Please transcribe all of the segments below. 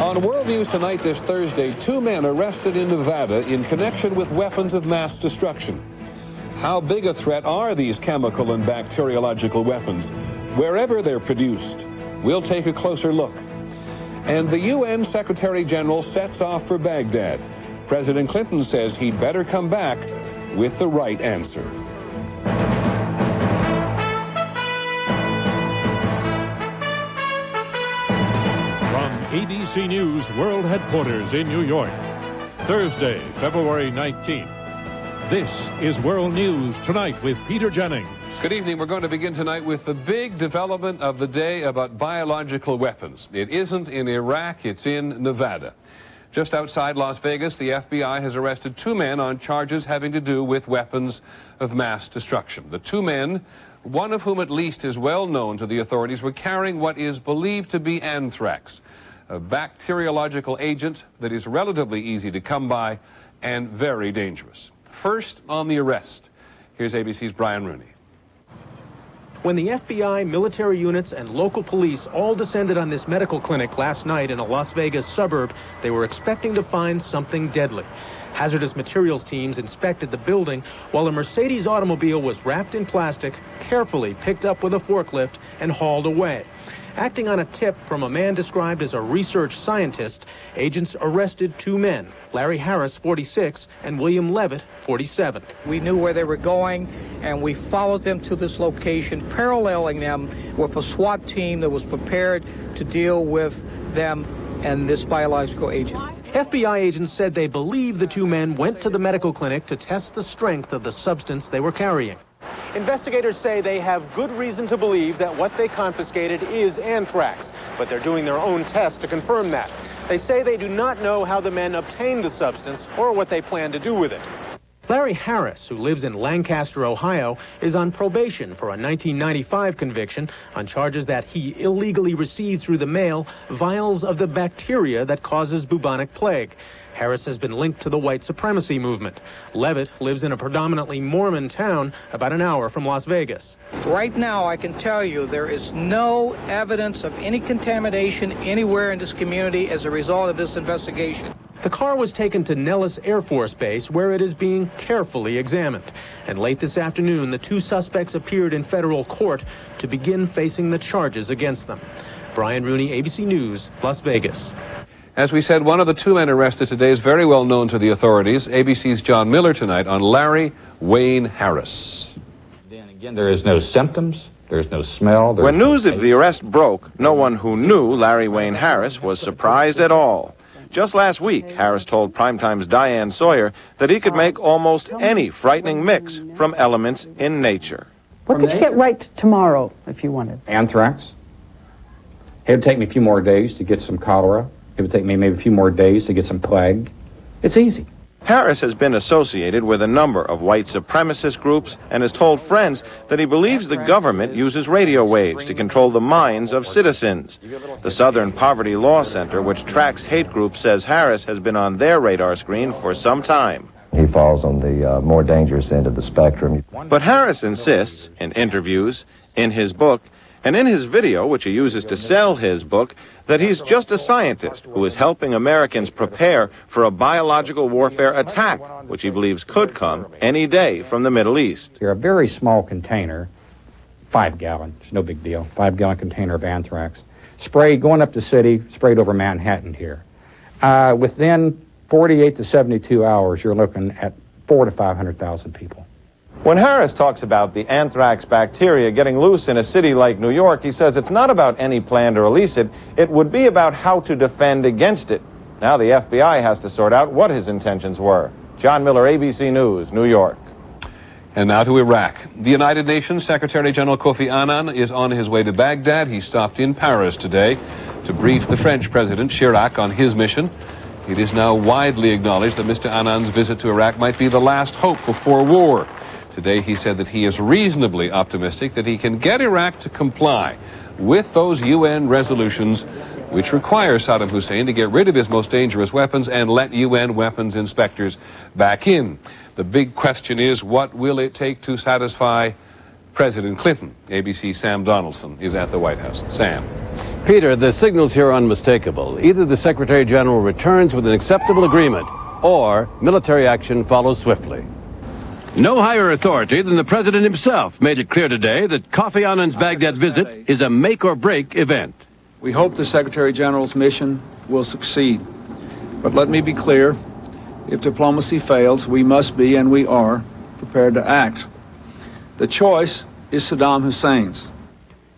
On World News Tonight this Thursday, 2 men arrested in Nevada in connection with weapons of mass destruction. How big a threat are these chemical and bacteriological weapons, wherever they're produced? We'll take a closer look. And the UN Secretary General sets off for Baghdad. President Clinton says he'd better come back with the right answer. ABC News World Headquarters in New York, Thursday, February 19th. This is World News Tonight with Peter Jennings. Good evening. We're going to begin tonight with the big development of the day about biological weapons. It isn't in Iraq, it's in Nevada. Just outside Las Vegas, the FBI has arrested 2 men on charges having to do with weapons of mass destruction. The 2 men, one of whom at least is well known to the authorities, were carrying what is believed to be anthrax, a bacteriological agent that is relatively easy to come by and very dangerous. First, on the arrest, here's ABC's Brian Rooney. When the FBI, military units, and local police all descended on this medical clinic last night in a Las Vegas suburb, they were expecting to find something deadly. Hazardous materials teams inspected the building while a Mercedes automobile was wrapped in plastic, carefully picked up with a forklift, and hauled away. Acting on a tip from a man described as a research scientist, agents arrested 2 men, Larry Harris, 46, and William Levitt, 47. We knew where they were going, and we followed them to this location, paralleling them with a SWAT team that was prepared to deal with them and this biological agent. FBI agents said they believe the 2 men went to the medical clinic to test the strength of the substance they were carrying. Investigators say they have good reason to believe that what they confiscated is anthrax, but they're doing their own tests to confirm that. They say they do not know how the men obtained the substance or what they plan to do with it. Larry Harris, who lives in Lancaster, Ohio, is on probation for a 1995 conviction on charges that he illegally received through the mail vials of the bacteria that causes bubonic plague. Harris has been linked to the white supremacy movement. Levitt lives in a predominantly Mormon town about an hour from Las Vegas. Right now, I can tell you there is no evidence of any contamination anywhere in this community as a result of this investigation. The car was taken to Nellis Air Force Base, where it is being carefully examined. And late this afternoon, the 2 suspects appeared in federal court to begin facing the charges against them. Brian Rooney, ABC News, Las Vegas. As we said, one of the 2 men arrested today is very well known to the authorities. ABC's John Miller tonight on Larry Wayne Harris. Then again, there is no symptoms. There's no smell. When news of the arrest broke, no one who knew Larry Wayne Harris was surprised at all. Just last week, Harris told Primetime's Diane Sawyer that he could make almost any frightening mix from elements in nature. What could you get right tomorrow if you wanted? Anthrax. It would take me a few more days to get some cholera. It would take me maybe a few more days to get some plague. It's easy. Harris has been associated with a number of white supremacist groups and has told friends that he believes the government uses radio waves to control the minds of citizens. The Southern Poverty Law Center, which tracks hate groups, says Harris has been on their radar screen for some time. He falls on the more dangerous end of the spectrum. But Harris insists, in interviews, in his book, and in his video, which he uses to sell his book, that he's just a scientist who is helping Americans prepare for a biological warfare attack, which he believes could come any day from the Middle East. You're a very small container, 5 gallon, it's no big deal, 5 gallon container of anthrax, sprayed, going up the city, sprayed over Manhattan here. Within 48 to 72 hours, you're looking at 400,000 to 500,000 people. When Harris talks about the anthrax bacteria getting loose in a city like New York, he says it's not about any plan to release it. It would be about how to defend against it. Now the FBI has to sort out what his intentions were. John Miller, ABC News, New York. And now to Iraq. The United Nations Secretary General Kofi Annan is on his way to Baghdad. He stopped in Paris today to brief the French President Chirac on his mission. It is now widely acknowledged that Mr. Annan's visit to Iraq might be the last hope before war. Today he said that he is reasonably optimistic that he can get Iraq to comply with those UN resolutions which require Saddam Hussein to get rid of his most dangerous weapons and let UN weapons inspectors back in. The big question is, what will it take to satisfy President Clinton? ABC's Sam Donaldson is at the White House. Sam. Peter, the signals here are unmistakable. Either the Secretary General returns with an acceptable agreement, or military action follows swiftly. No higher authority than the president himself made it clear today that Kofi Annan's Baghdad visit is a make-or-break event. We hope the Secretary General's mission will succeed. But let me be clear, if diplomacy fails, we must be, and we are, prepared to act. The choice is Saddam Hussein's.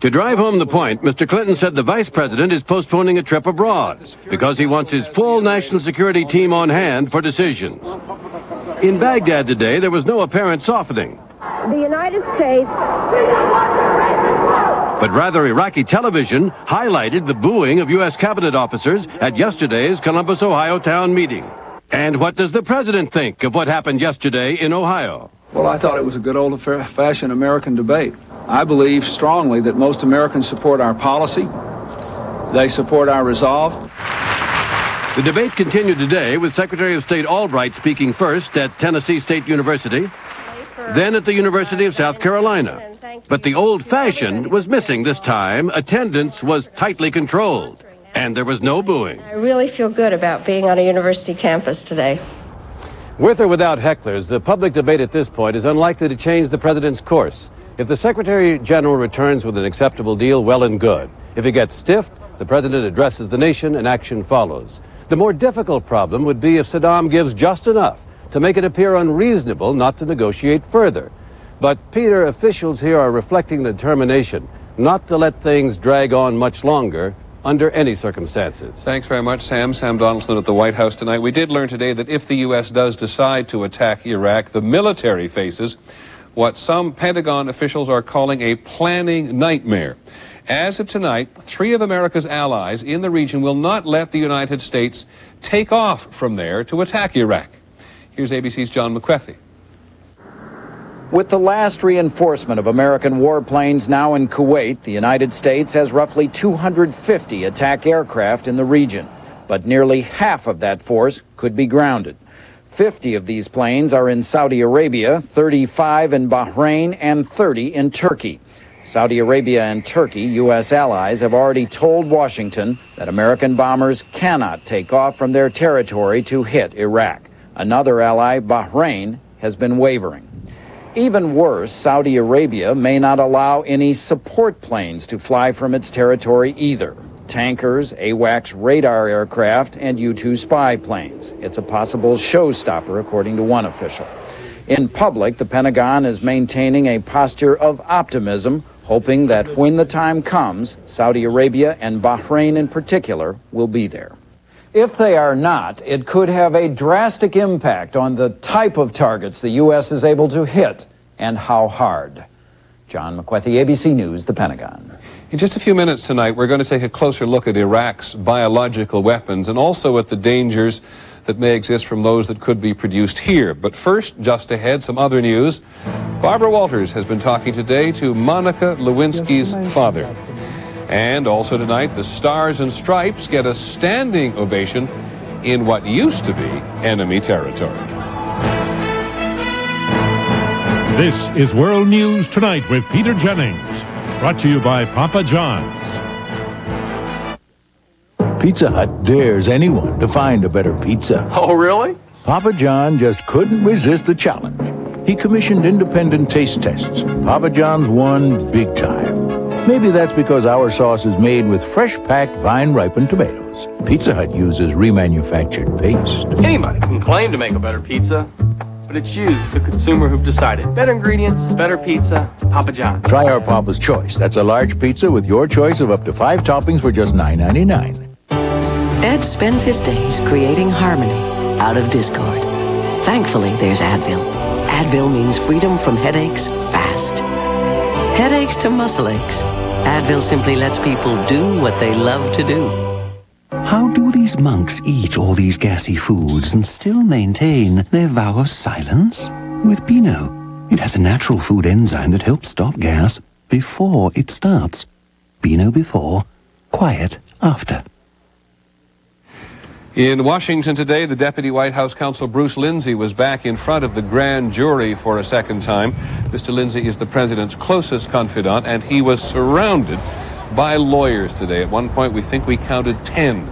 To drive home the point, Mr. Clinton said the vice president is postponing a trip abroad because he wants his full national security team on hand for decisions. In Baghdad today, there was no apparent softening. The United States... But rather, Iraqi television highlighted the booing of U.S. cabinet officers at yesterday's Columbus, Ohio town meeting. And what does the president think of what happened yesterday in Ohio? Well, I thought it was a good old-fashioned American debate. I believe strongly that most Americans support our policy. They support our resolve. The debate continued today with Secretary of State Albright speaking first at Tennessee State University, then at the University of South Carolina. But the old-fashioned was missing this time. Attendance was tightly controlled, and there was no booing. I really feel good about being on a university campus today. With or without hecklers, the public debate at this point is unlikely to change the president's course. If the Secretary General returns with an acceptable deal, well and good. If he gets stiffed, the president addresses the nation and action follows. The more difficult problem would be if Saddam gives just enough to make it appear unreasonable not to negotiate further. But, Peter, officials here are reflecting the determination not to let things drag on much longer under any circumstances. Thanks very much, Sam. Sam Donaldson at the White House tonight. We did learn today that if the U.S. does decide to attack Iraq, the military faces what some Pentagon officials are calling a planning nightmare. As of tonight, 3 of America's allies in the region will not let the United States take off from there to attack Iraq. Here's ABC's John McWethy. With the last reinforcement of American warplanes now in Kuwait, the United States has roughly 250 attack aircraft in the region. But nearly half of that force could be grounded. 50 of these planes are in Saudi Arabia, 35 in Bahrain, and 30 in Turkey. Saudi Arabia and Turkey, U.S. allies, have already told Washington that American bombers cannot take off from their territory to hit Iraq. Another ally, Bahrain, has been wavering. Even worse, Saudi Arabia may not allow any support planes to fly from its territory either. Tankers, AWACS radar aircraft, and U-2 spy planes. It's a possible showstopper, according to one official. In public, the Pentagon is maintaining a posture of optimism, hoping that when the time comes, Saudi Arabia and Bahrain in particular will be there. If they are not, it could have a drastic impact on the type of targets the U.S. is able to hit and how hard. John McWethy, ABC News, the Pentagon. In just a few minutes tonight, we're going to take a closer look at Iraq's biological weapons and also at the dangers that may exist from those that could be produced here. But first, just ahead, some other news. Barbara Walters has been talking today to Monica Lewinsky's father. And also tonight, the Stars and Stripes get a standing ovation in what used to be enemy territory. This is World News Tonight with Peter Jennings. Brought to you by Papa John's. Pizza Hut dares anyone to find a better pizza. Oh, really? Papa John just couldn't resist the challenge. He commissioned independent taste tests. Papa John's won big time. Maybe that's because our sauce is made with fresh-packed, vine-ripened tomatoes. Pizza Hut uses remanufactured paste. Anybody can claim to make a better pizza, but it's you, the consumer, who've decided. Better ingredients, better pizza, Papa John's. Try our Papa's Choice. That's a large pizza with your choice of up to 5 toppings for just $9.99. Ed spends his days creating harmony out of discord. Thankfully, there's Advil. Advil means freedom from headaches fast. Headaches to muscle aches. Advil simply lets people do what they love to do. How do these monks eat all these gassy foods and still maintain their vow of silence? With Beano. It has a natural food enzyme that helps stop gas before it starts. Beano before, quiet after. In Washington today, the Deputy White House Counsel Bruce Lindsay was back in front of the grand jury for a second time. Mr. Lindsay is the president's closest confidant, and he was surrounded by lawyers today. At one point, we think we counted 10.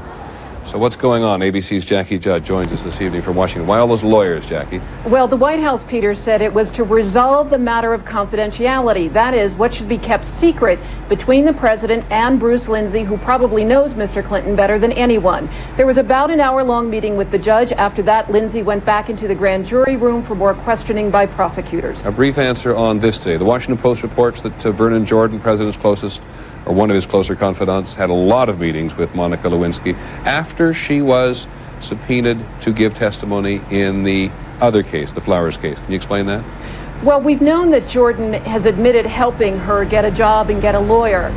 So what's going on? ABC's Jackie Judd joins us this evening from Washington. Why all those lawyers, Jackie? Well, the White House, Peter, said it was to resolve the matter of confidentiality. That is, what should be kept secret between the president and Bruce Lindsay, who probably knows Mr. Clinton better than anyone. There was about an hour-long meeting with the judge. After that, Lindsay went back into the grand jury room for more questioning by prosecutors. A brief answer on this today. The Washington Post reports that Vernon Jordan, president's closest, or one of his closer confidants, had a lot of meetings with Monica Lewinsky after she was subpoenaed to give testimony in the other case, the Flowers case. Can you explain that? Well, we've known that Jordan has admitted helping her get a job and get a lawyer.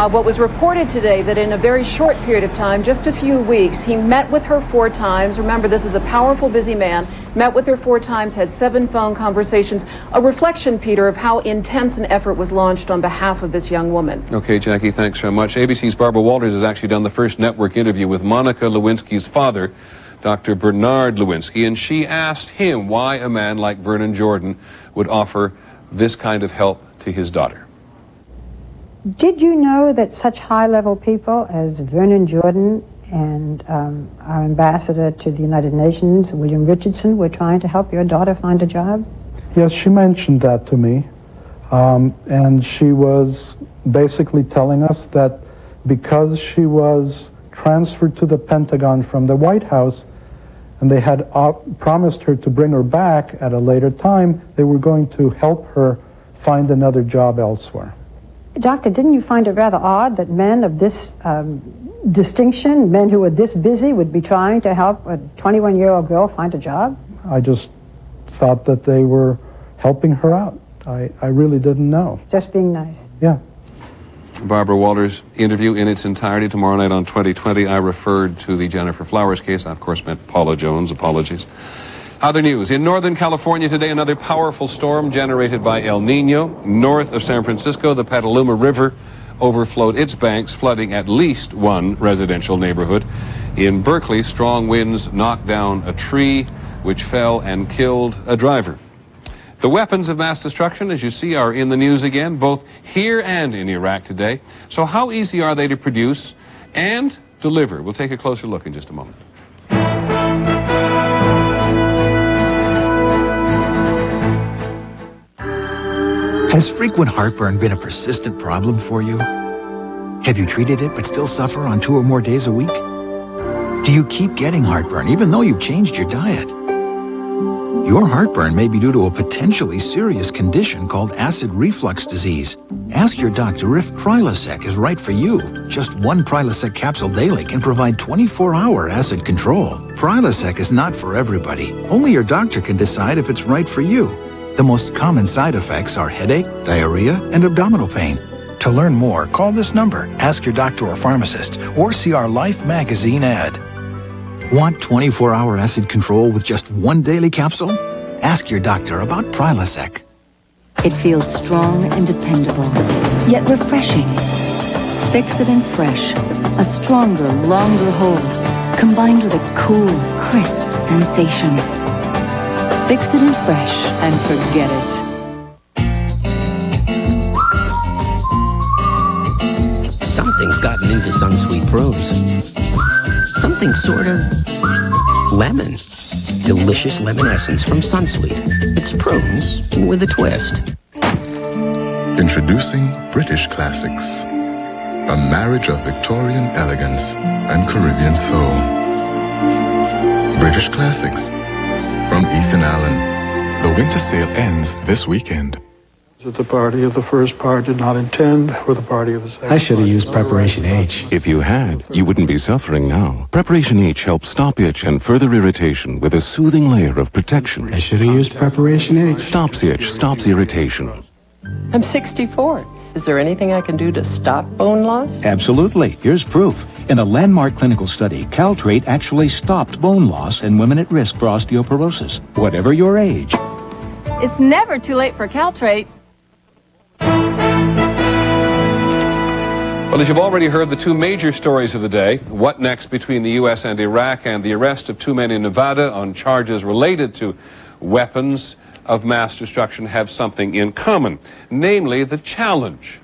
What was reported today that in a very short period of time, just a few weeks, he met with her 4 times. Remember, this is a powerful, busy man. Met with her 4 times, had 7 phone conversations. A reflection, Peter, of how intense an effort was launched on behalf of this young woman. Okay, Jackie, thanks very much. ABC's Barbara Walters has actually done the first network interview with Monica Lewinsky's father, Dr. Bernard Lewinsky, and she asked him why a man like Vernon Jordan would offer this kind of help to his daughter. Did you know that such high-level people as Vernon Jordan and our ambassador to the United Nations, William Richardson, were trying to help your daughter find a job? Yes, she mentioned that to me, and she was basically telling us that because she was transferred to the Pentagon from the White House, and they had promised her to bring her back at a later time, they were going to help her find another job elsewhere. Doctor, didn't you find it rather odd that men of this distinction, men who were this busy, would be trying to help a 21-year-old girl find a job? I just thought that they were helping her out. I really didn't know. Just being nice. Yeah. Barbara Walters' interview in its entirety tomorrow night on 2020. I referred to the Jennifer Flowers case. I, of course, meant Paula Jones. Apologies. Other news. In Northern California today, another powerful storm generated by El Nino. North of San Francisco, the Petaluma River overflowed its banks, flooding at least one residential neighborhood. In Berkeley, strong winds knocked down a tree, which fell and killed a driver. The weapons of mass destruction, as you see, are in the news again, both here and in Iraq today. So how easy are they to produce and deliver? We'll take a closer look in just a moment. Has frequent heartburn been a persistent problem for you? Have you treated it but still suffer on 2 or more days a week? Do you keep getting heartburn even though you've changed your diet? Your heartburn may be due to a potentially serious condition called acid reflux disease. Ask your doctor if Prilosec is right for you. Just 1 Prilosec capsule daily can provide 24-hour acid control. Prilosec is not for everybody. Only your doctor can decide if it's right for you. The most common side effects are headache, diarrhea, and abdominal pain. To learn more, call this number, ask your doctor or pharmacist, or see our Life magazine ad. Want 24-hour acid control with just 1 daily capsule? Ask your doctor about Prilosec. It feels strong and dependable, yet refreshing. Fix-It Fresh, a stronger, longer hold, combined with a cool, crisp sensation. Fix-It Fresh and forget it. Something's gotten into Sunsweet Prunes. Something sort of lemon. Delicious lemon essence from Sunsweet. It's prunes with a twist. Introducing British Classics, a marriage of Victorian elegance and Caribbean soul. British Classics from Ethan Allen. The winter sale ends this weekend. That the party of the first part did not intend for the party of the second. I should have used Preparation H. If you had, you wouldn't be suffering now. Preparation H helps stop itch and further irritation with a soothing layer of protection. I should have used Preparation H. Stops itch, stops irritation. I'm 64. Is there anything I can do to stop bone loss? Absolutely. Here's proof. In a landmark clinical study, Caltrate actually stopped bone loss in women at risk for osteoporosis, whatever your age. It's never too late for Caltrate. Well, as you've already heard, the 2 major stories of the day, what next between the U.S. and Iraq, and the arrest of 2 men in Nevada on charges related to weapons of mass destruction, have something in common, namely the challenge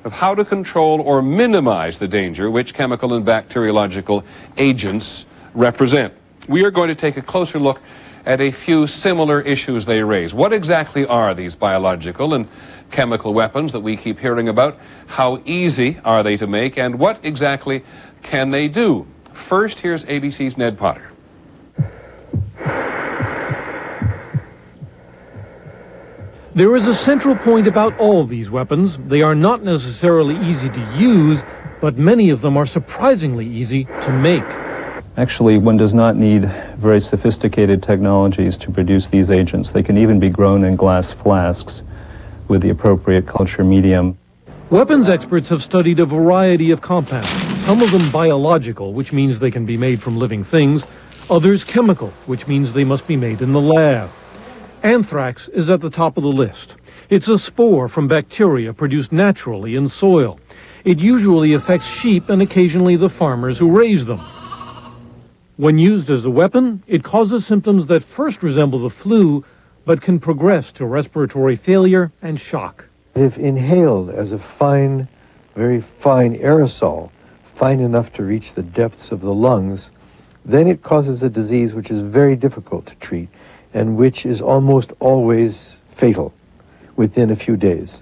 of how to control or minimize the danger which chemical and bacteriological agents represent. We are going to take a closer look at a few similar issues they raise. What exactly are these biological and chemical weapons that we keep hearing about? How easy are they to make, and what exactly can they do? First, here's ABC's Ned Potter. There is a central point about all these weapons. They are not necessarily easy to use, but many of them are surprisingly easy to make. Actually, one does not need very sophisticated technologies to produce these agents. They can even be grown in glass flasks with the appropriate culture medium. Weapons experts have studied a variety of compounds, some of them biological, which means they can be made from living things, others chemical, which means they must be made in the lab. Anthrax is at the top of the list. It's a spore from bacteria produced naturally in soil. It usually affects sheep and occasionally the farmers who raise them. When used as a weapon, it causes symptoms that first resemble the flu, but can progress to respiratory failure and shock. If inhaled as a fine, very fine aerosol, fine enough to reach the depths of the lungs, then it causes a disease which is very difficult to treat and which is almost always fatal within a few days.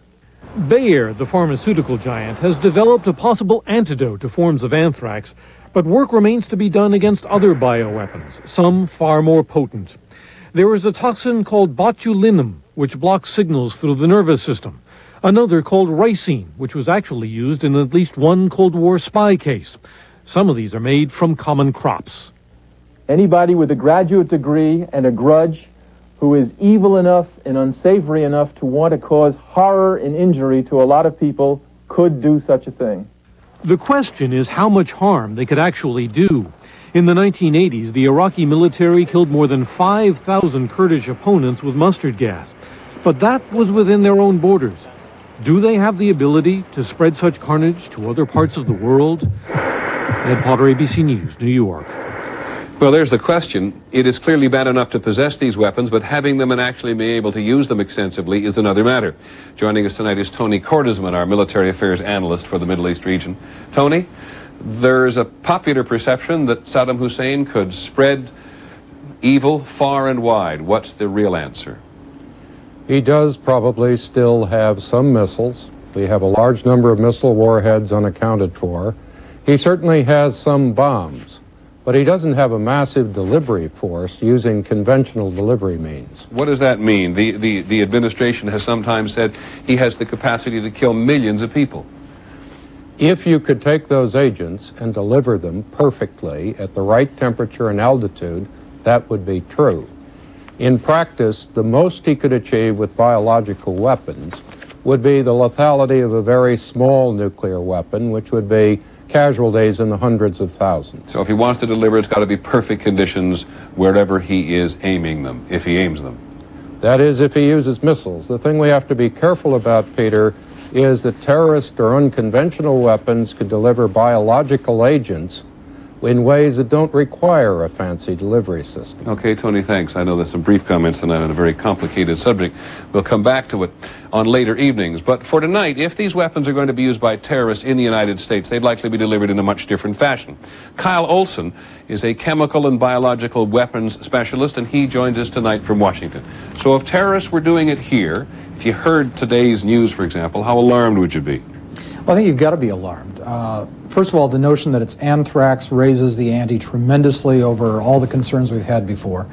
Bayer, the pharmaceutical giant, has developed a possible antidote to forms of anthrax, but work remains to be done against other bioweapons, some far more potent. There is a toxin called botulinum, which blocks signals through the nervous system. Another called ricin, which was actually used in at least one Cold War spy case. Some of these are made from common crops. Anybody with a graduate degree and a grudge who is evil enough and unsavory enough to want to cause horror and injury to a lot of people could do such a thing. The question is how much harm they could actually do. In the 1980s, the Iraqi military killed more than 5,000 Kurdish opponents with mustard gas. But that was within their own borders. Do they have the ability to spread such carnage to other parts of the world? Ned Potter, ABC News, New York. Well, there's the question. It is clearly bad enough to possess these weapons, but having them and actually being able to use them extensively is another matter. Joining us tonight is Tony Cordesman, our military affairs analyst for the Middle East region. Tony, there's a popular perception that Saddam Hussein could spread evil far and wide. What's the real answer? He does probably still have some missiles. We have a large number of missile warheads unaccounted for. He certainly has some bombs. But he doesn't have a massive delivery force using conventional delivery means. What does that mean? The administration has sometimes said he has the capacity to kill millions of people. If you could take those agents and deliver them perfectly at the right temperature and altitude, that would be true. In practice, the most he could achieve with biological weapons would be the lethality of a very small nuclear weapon, which would be casualties in the hundreds of thousands. So if he wants to deliver, it's got to be perfect conditions wherever he is aiming them, if he aims them. That is, if he uses missiles. The thing we have to be careful about, Peter, is that terrorist or unconventional weapons could deliver biological agents in ways that don't require a fancy delivery system. Okay, Tony, thanks. I know there's some brief comments tonight on a very complicated subject. We'll come back to it on later evenings. But for tonight, if these weapons are going to be used by terrorists in the United States, they'd likely be delivered in a much different fashion. Kyle Olson is a chemical and biological weapons specialist, and he joins us tonight from Washington. So if terrorists were doing it here, if you heard today's news, for example, how alarmed would you be? Well, I think you've got to be alarmed. First of all, the notion that it's anthrax raises the ante tremendously over all the concerns we've had before.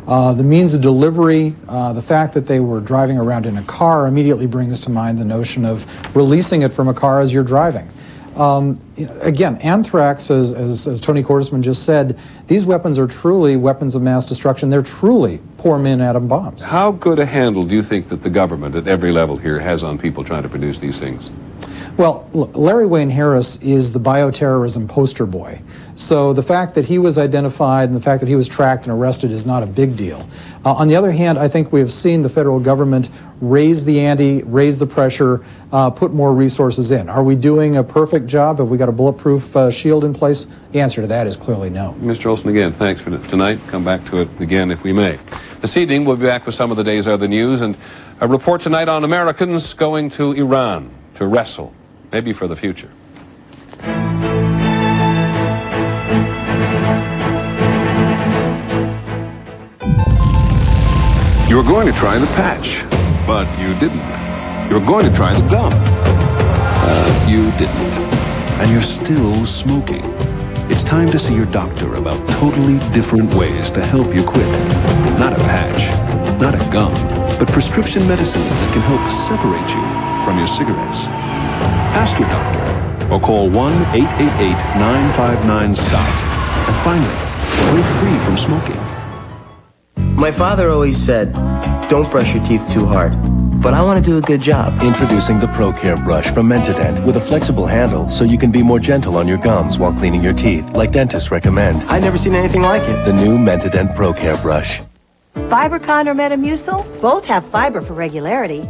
The means of delivery, the fact that they were driving around in a car immediately brings to mind the notion of releasing it from a car as you're driving. Again, anthrax, as Tony Cordesman just said, these weapons are truly weapons of mass destruction. They're truly poor men atom bombs. How good a handle do you think that the government at every level here has on people trying to produce these things? Well, look, Larry Wayne Harris is the bioterrorism poster boy. So the fact that he was identified and the fact that he was tracked and arrested is not a big deal. On the other hand, I think we have seen the federal government raise the ante, raise the pressure, put more resources in. Are we doing a perfect job? Have we got a bulletproof shield in place? The answer to that is clearly no. Mr. Olson, again, thanks for tonight. Come back to it again if we may. This evening, we'll be back with some of the day's other news and a report tonight on Americans going to Iran to wrestle maybe for the future. You were going to try the patch, but you didn't. You were going to try the gum, you didn't. And you're still smoking. It's time to see your doctor about totally different ways to help you quit. Not a patch, not a gum, but prescription medicines that can help separate you from your cigarettes. Ask your doctor or call 1-888-959-STOP and finally break free from smoking. My father always said, don't brush your teeth too hard. But I want to do a good job. Introducing the ProCare brush from Mentadent with a flexible handle so you can be more gentle on your gums while cleaning your teeth, like dentists recommend. I've never seen anything like it. The new Mentadent ProCare brush. Fibercon or Metamucil, both have fiber for regularity.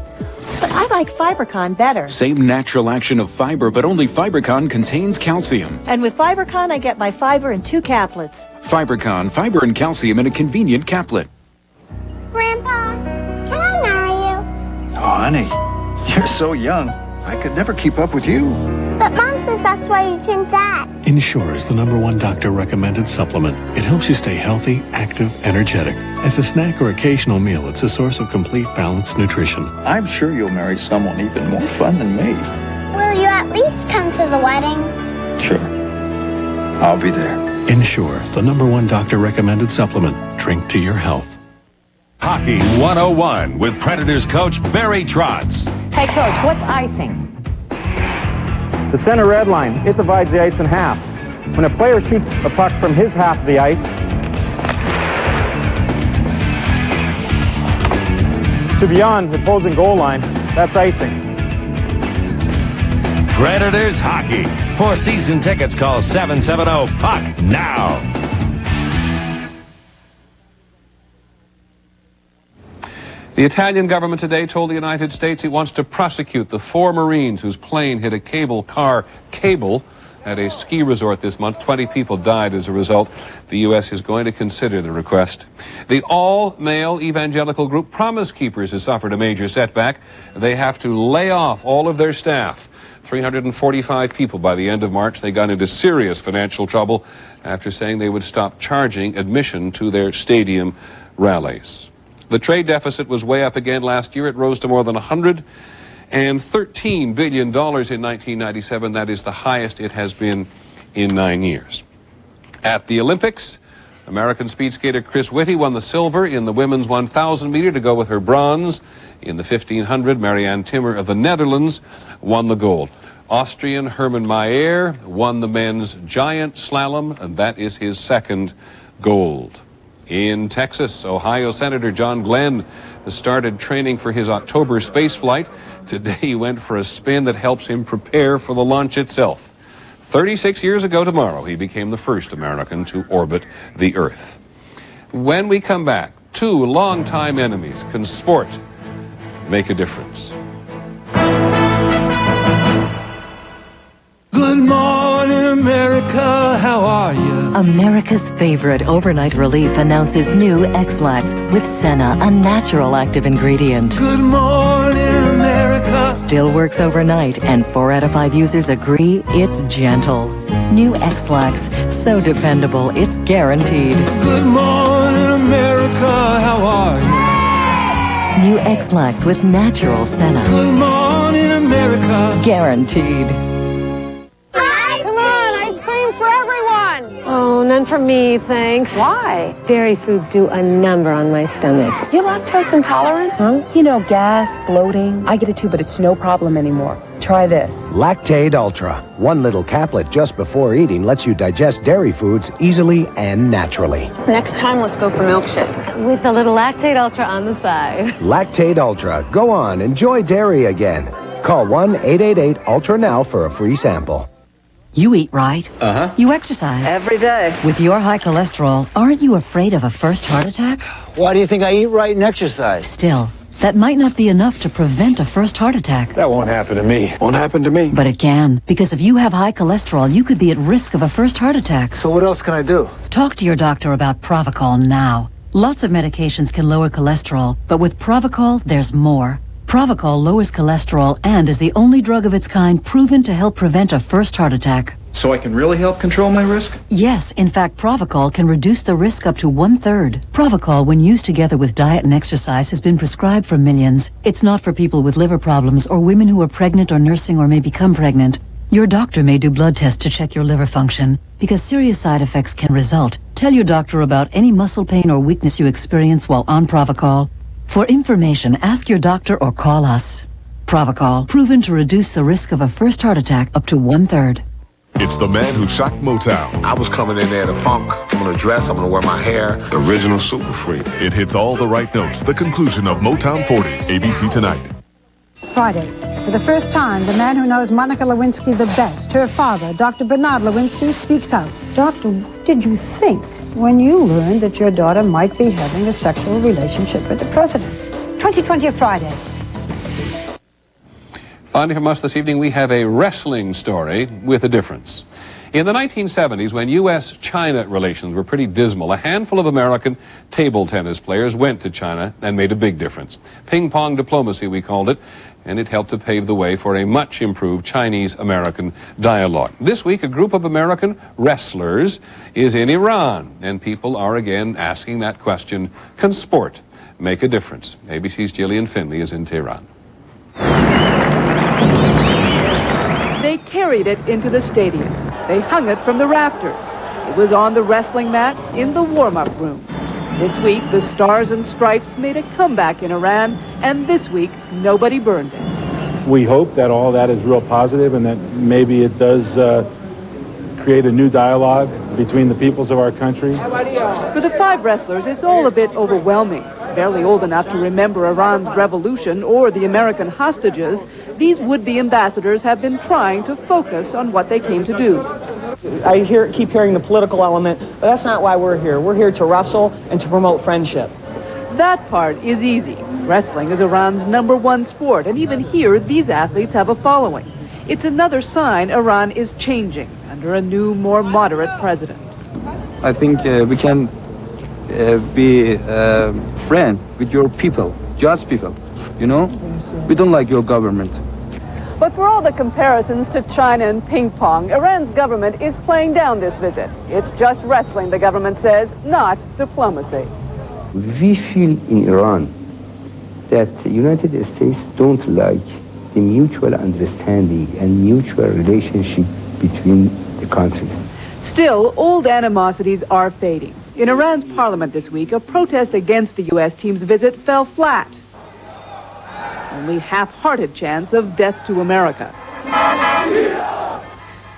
But I like Fibercon better. Same natural action of fiber, but only Fibercon contains calcium. And with Fibercon, I get my fiber in 2 caplets. Fibercon, fiber and calcium in a convenient caplet. Grandpa, can I marry you? Oh, honey, you're so young. I could never keep up with you. But Mom says that's why you drink that. Ensure is the #1 doctor-recommended supplement. It helps you stay healthy, active, energetic. As a snack or occasional meal, it's a source of complete, balanced nutrition. I'm sure you'll marry someone even more fun than me. Will you at least come to the wedding? Sure. I'll be there. Ensure, the #1 doctor-recommended supplement. Drink to your health. Hockey 101 with Predators coach Barry Trotz. Hey, Coach, what's icing? The center red line, it divides the ice in half. When a player shoots a puck from his half of the ice to beyond the opposing goal line, that's icing. Predators hockey. For season tickets, call 770-PUCK now. The Italian government today told the United States it wants to prosecute the 4 Marines whose plane hit a cable car at a ski resort this month. 20 people died as a result. The U.S. is going to consider the request. The all-male evangelical group Promise Keepers has suffered a major setback. They have to lay off all of their staff. 345 people by the end of March. They got into serious financial trouble after saying they would stop charging admission to their stadium rallies. The trade deficit was way up again last year. It rose to more than $113 billion in 1997. That is the highest it has been in 9 years. At the Olympics, American speed skater Chris Whitty won the silver in the women's 1,000 meter to go with her bronze. In the 1,500, Marianne Timmer of the Netherlands won the gold. Austrian Hermann Maier won the men's giant slalom, and that is his 2nd gold. In Texas, Ohio Senator John Glenn has started training for his October space flight. Today he went for a spin that helps him prepare for the launch itself. 36 years ago tomorrow, he became the first American to orbit the Earth. When we come back, 2 longtime enemies can sport make a difference. Good morning, America. How are you? America's favorite overnight relief announces new X-Lax with Senna, a natural active ingredient. Good morning, America. Still works overnight, and 4 out of 5 users agree it's gentle. New X-Lax, so dependable, it's guaranteed. Good morning, America. How are you? New X-Lax with natural Senna. Good morning, America. Guaranteed. Oh, none for me, thanks. Why? Dairy foods do a number on my stomach. You lactose intolerant? Huh? You know, gas, bloating. I get it too, but it's no problem anymore. Try this. Lactaid Ultra. 1 little caplet just before eating lets you digest dairy foods easily and naturally. Next time, let's go for milkshake. With a little Lactaid Ultra on the side. Lactaid Ultra. Go on, enjoy dairy again. Call 1-888-ULTRA now for a free sample. You eat right. Uh-huh. You exercise. Every day. With your high cholesterol, aren't you afraid of a first heart attack? Why do you think I eat right and exercise? Still, that might not be enough to prevent a first heart attack. That won't happen to me. Won't happen to me. But it can, because if you have high cholesterol, you could be at risk of a first heart attack. So what else can I do? Talk to your doctor about Provocol now. Lots of medications can lower cholesterol, but with Provocol, there's more. Pravachol lowers cholesterol and is the only drug of its kind proven to help prevent a first heart attack. So I can really help control my risk? Yes, in fact, Pravachol can reduce the risk up to 1/3. Pravachol, when used together with diet and exercise, has been prescribed for millions. It's not for people with liver problems or women who are pregnant or nursing or may become pregnant. Your doctor may do blood tests to check your liver function, because serious side effects can result. Tell your doctor about any muscle pain or weakness you experience while on Pravachol. For information, ask your doctor or call us. Pravachol, proven to reduce the risk of a first heart attack up to 1/3. It's the man who shocked Motown. I was coming in there to funk. I'm gonna dress, I'm gonna wear my hair. The original Super Freak. It hits all the right notes. The conclusion of Motown 40, ABC Tonight. Friday. For the first time, the man who knows Monica Lewinsky the best, her father, Dr. Bernard Lewinsky, speaks out. Doctor, what did you think when you learned that your daughter might be having a sexual relationship with the president? 2020 Friday. Finally from us this evening, we have a wrestling story with a difference. In the 1970s, when U.S.-China relations were pretty dismal, a handful of American table tennis players went to China and made a big difference. Ping-pong diplomacy, we called it, and it helped to pave the way for a much-improved Chinese-American dialogue. This week, a group of American wrestlers is in Iran, and people are again asking that question, can sport make a difference? ABC's Gillian Finley is in Tehran. They carried it into the stadium. They hung it from the rafters. It was on the wrestling mat in the warm-up room. This week, the Stars and Stripes made a comeback in Iran, and this week, nobody burned it. We hope that all that is real positive and that maybe it does create a new dialogue between the peoples of our country. For the 5 wrestlers, it's all a bit overwhelming. Barely old enough to remember Iran's revolution or the American hostages, these would-be ambassadors have been trying to focus on what they came to do. I keep hearing the political element, but that's not why we're here. We're here to wrestle and to promote friendship. That part is easy. Wrestling is Iran's #1 sport, and even here, these athletes have a following. It's another sign Iran is changing under a new, more moderate president. I think we can be friend with your people, just people, you know? We don't like your government. But for all the comparisons to China and ping pong, Iran's government is playing down this visit. It's just wrestling, the government says, not diplomacy. We feel in Iran that the United States don't like the mutual understanding and mutual relationship between the countries. Still, old animosities are fading. In Iran's parliament this week, a protest against the U.S. team's visit fell flat. Only half-hearted chants of death to America.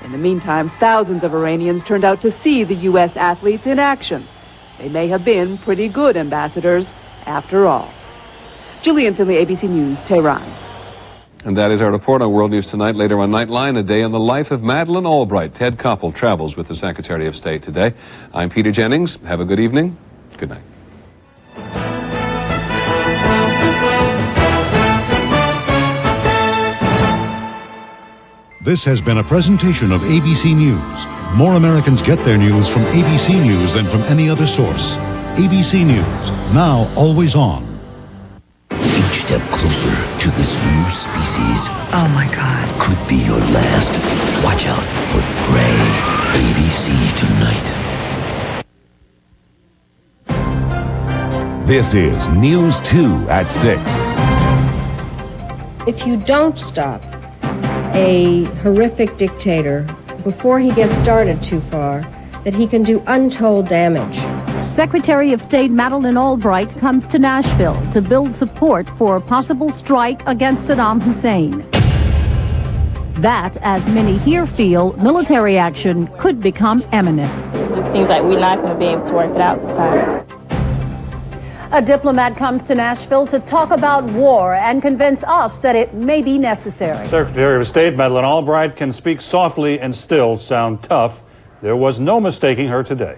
In the meantime, thousands of Iranians turned out to see the U.S. athletes in action. They may have been pretty good ambassadors after all. Gillian Finley, ABC News, Tehran. And that is our report on World News Tonight. Later on Nightline, a day in the life of Madeleine Albright. Ted Koppel travels with the Secretary of State today. I'm Peter Jennings. Have a good evening. Good night. This has been a presentation of ABC News. More Americans get their news from ABC News than from any other source. ABC News, now always on. Each step closer to this new species. Oh my God. Could be your last. Watch out for Gray. ABC Tonight. This is News 2 at 6. If you don't stop a horrific dictator before he gets started too far, that he can do untold damage. Secretary of State Madeleine Albright comes to Nashville to build support for a possible strike against Saddam Hussein. That, as many here feel, military action could become imminent. It just seems like we're not going to be able to work it out this time. A diplomat comes to Nashville to talk about war and convince us that it may be necessary. Secretary of State Madeleine Albright can speak softly and still sound tough. There was no mistaking her today.